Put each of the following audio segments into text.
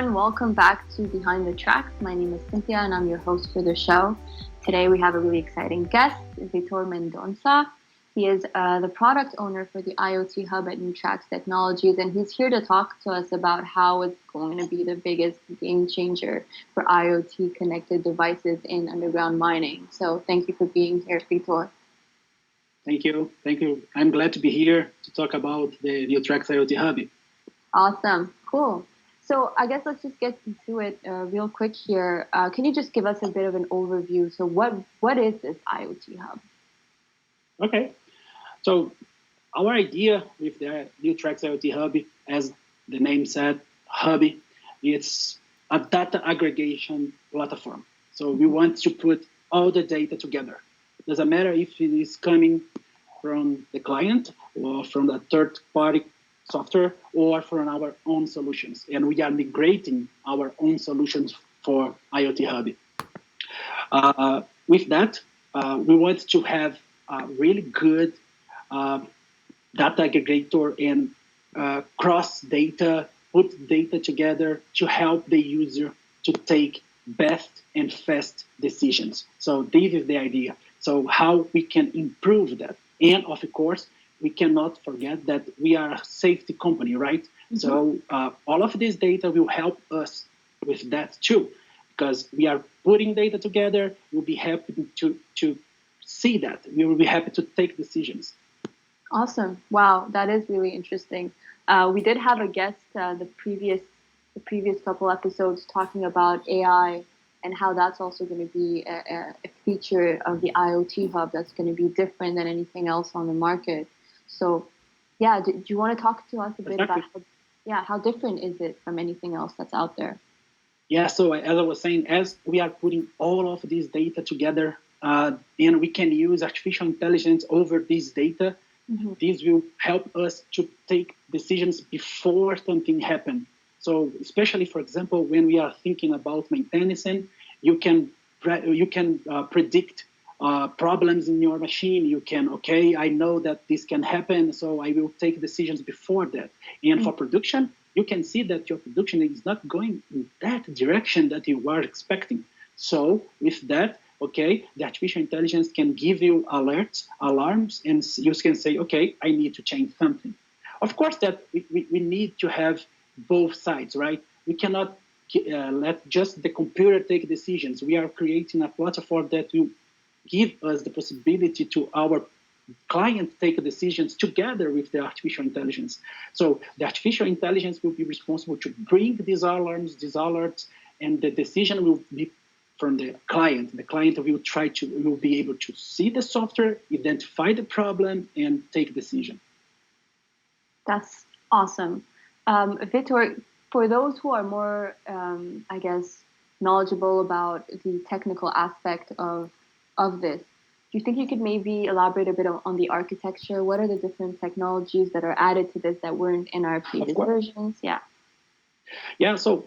everyone. Welcome back to Behind the Tracks. My name is Cynthia and I'm your host for the show. Today we have a really exciting guest, Vitor Mendonça. He is the product owner for the IoT Hub at NewTracks Technologies, and he's here to talk to us about how it's going to be the biggest game changer for IoT connected devices in underground mining. So thank you for being here, Vitor. Thank you. I'm glad to be here to talk about the NewTracks IoT Hub. Awesome. Cool. So I guess let's just get into it real quick here. Can you just give us a bit of an overview? So what is this IoT Hub? Okay. So our idea with the NewTracks IoT Hub, as the name said, Hub, it's a data aggregation platform. So we want to put all the data together. Doesn't matter if it is coming from the client or from the third-party software or from our own solutions. And we are migrating our own solutions for IoT Hub. With that, we want to have a really good data aggregator and cross data, put data together to help the user to take best and fast decisions. So this is the idea. So how we can improve that. And of course, we cannot forget that we are a safety company, right? Mm-hmm. So all of this data will help us with that too, because we are putting data together. We'll be happy to see that. We will be happy to take decisions. Awesome. Wow, that is really interesting. We did have a guest the previous couple episodes talking about AI and how that's also going to be a feature of the IoT Hub that's going to be different than anything else on the market. So, yeah, do you want to talk to us a bit about how different is it from anything else that's out there? Yeah, so as I was saying, as we are putting all of this data together and we can use artificial intelligence over this data, mm-hmm. This will help us to take decisions before something happens. So especially, for example, when we are thinking about maintenance, you can predict problems in your machine. You can, I know that this can happen, so I will take decisions before that. And mm-hmm. for production, you can see that your production is not going in that direction that you were expecting. So with that, the artificial intelligence can give you alerts, alarms, and you can say, I need to change something. Of course, that we need to have both sides, right? We cannot let just the computer take decisions. We are creating a platform that will give us the possibility to our client take decisions together with the artificial intelligence. So the artificial intelligence will be responsible to bring these alarms, these alerts, and the decision will be from the client. The client will be able to see the software, identify the problem, and take decision. That's awesome. Vitor, for those who are more, knowledgeable about the technical aspect of this, do you think you could maybe elaborate a bit on the architecture? What are the different technologies that are added to this that weren't in our previous versions? Yeah, so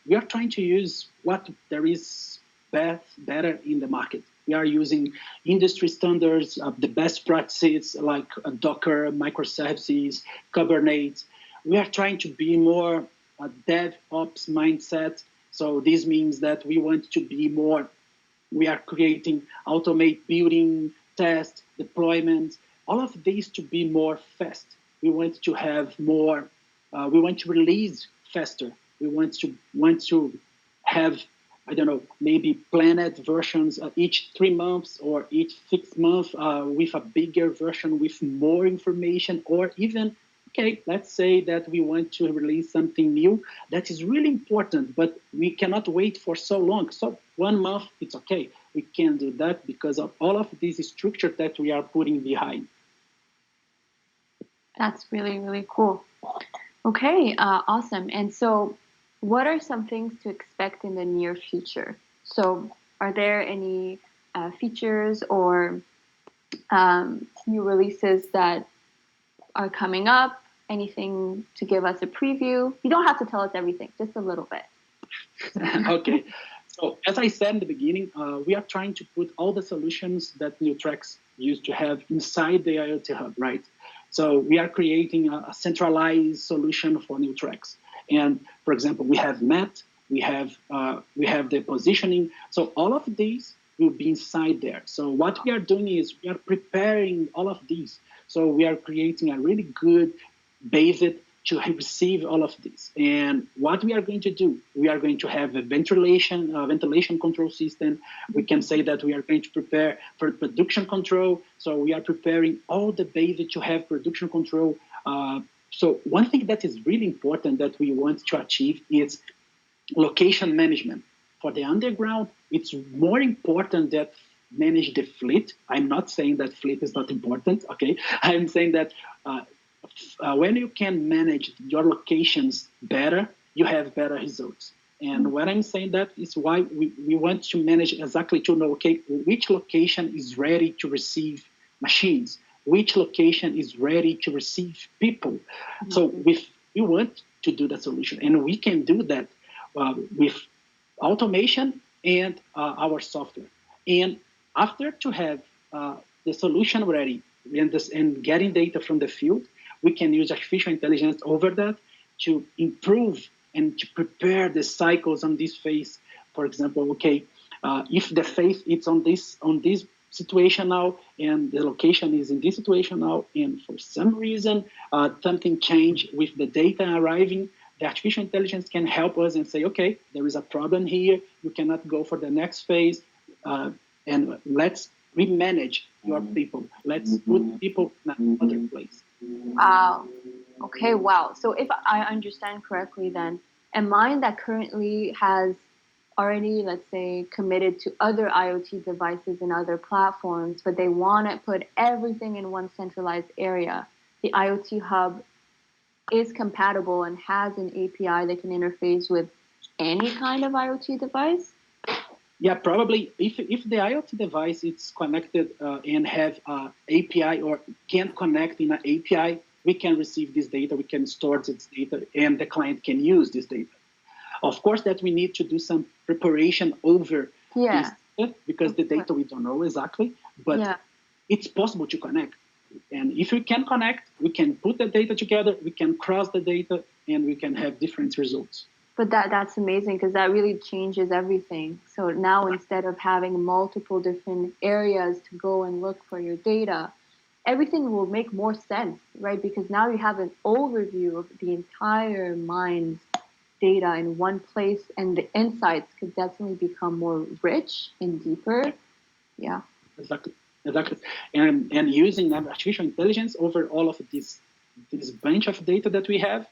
we are trying to use what there is better in the market. We are using industry standards, the best practices like Docker, microservices, Kubernetes. We are trying to be more a DevOps mindset. So this means that we want to be more, we are creating, automate building, test, deployment, all of these to be more fast. We want to have more, we want to release faster. We want to have, maybe planned versions each 3 months or each 6 months with a bigger version with more information, or even, let's say that we want to release something new that is really important, but we cannot wait for so long. So 1 month, it's okay. We can do that because of all of this structure that we are putting behind. That's really, really cool. Okay, awesome. And so what are some things to expect in the near future? So are there any features or new releases that are coming up? Anything to give us a preview? You don't have to tell us everything, just a little bit. Okay. So as I said in the beginning, we are trying to put all the solutions that NewTracks used to have inside the IoT Hub, right? So we are creating a centralized solution for NewTracks. And for example, we have MET, we have the positioning. So all of these will be inside there. So what we are doing is we are preparing all of these. So we are creating a really good base to receive all of this. And what we are going to do, we are going to have a ventilation control system. We can say that we are going to prepare for production control. So we are preparing all the basic to have production control. So one thing that is really important that we want to achieve is location management. For the underground, it's more important that manage the fleet. I'm not saying that fleet is not important, okay? I'm saying that when you can manage your locations better, you have better results. And what I'm saying that is why we want to manage exactly to know, okay, which location is ready to receive machines, which location is ready to receive people. So we want to do the solution, and we can do that with automation and our software. And after to have the solution ready and getting data from the field, we can use artificial intelligence over that to improve and to prepare the cycles on this phase. For example, okay, if the phase is on this situation now, and the location is in this situation now, and for some reason something changed with the data arriving, the artificial intelligence can help us and say, okay, there is a problem here. You cannot go for the next phase, and let's remanage your people. Let's put people in another place. Wow. Okay, wow. So if I understand correctly, then a mine that currently has already, let's say, committed to other IoT devices and other platforms, but they want to put everything in one centralized area, the IoT hub is compatible and has an API that can interface with any kind of IoT device? Yeah, probably if the IoT device is connected and have API or can connect in an API, we can receive this data, we can store this data, and the client can use this data. Of course, that we need to do some preparation over this data, because the data we don't know exactly, but it's possible to connect. And if we can connect, we can put the data together, we can cross the data, and we can have different results. But that's amazing, because that really changes everything. So now instead of having multiple different areas to go and look for your data, everything will make more sense, right? Because now you have an overview of the entire mine's data in one place, and the insights could definitely become more rich and deeper. Yeah. Exactly. And using artificial intelligence over all of this bunch of data that we have,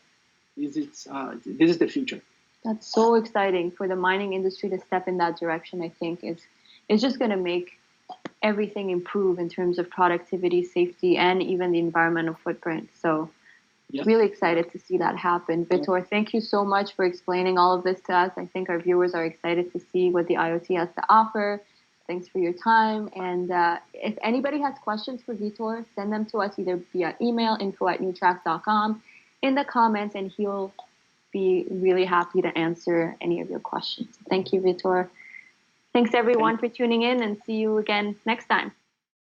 this is the future. That's so exciting for the mining industry to step in that direction. I think it's just going to make everything improve in terms of productivity, safety, and even the environmental footprint. So really excited to see that happen. Vitor, thank you so much for explaining all of this to us. I think our viewers are excited to see what the IoT has to offer. Thanks for your time. And if anybody has questions for Vitor, send them to us either via email, info@newtracks.com, in the comments, and he'll be really happy to answer any of your questions. Thank you, Vitor. Thanks, everyone, for tuning in, and see you again next time.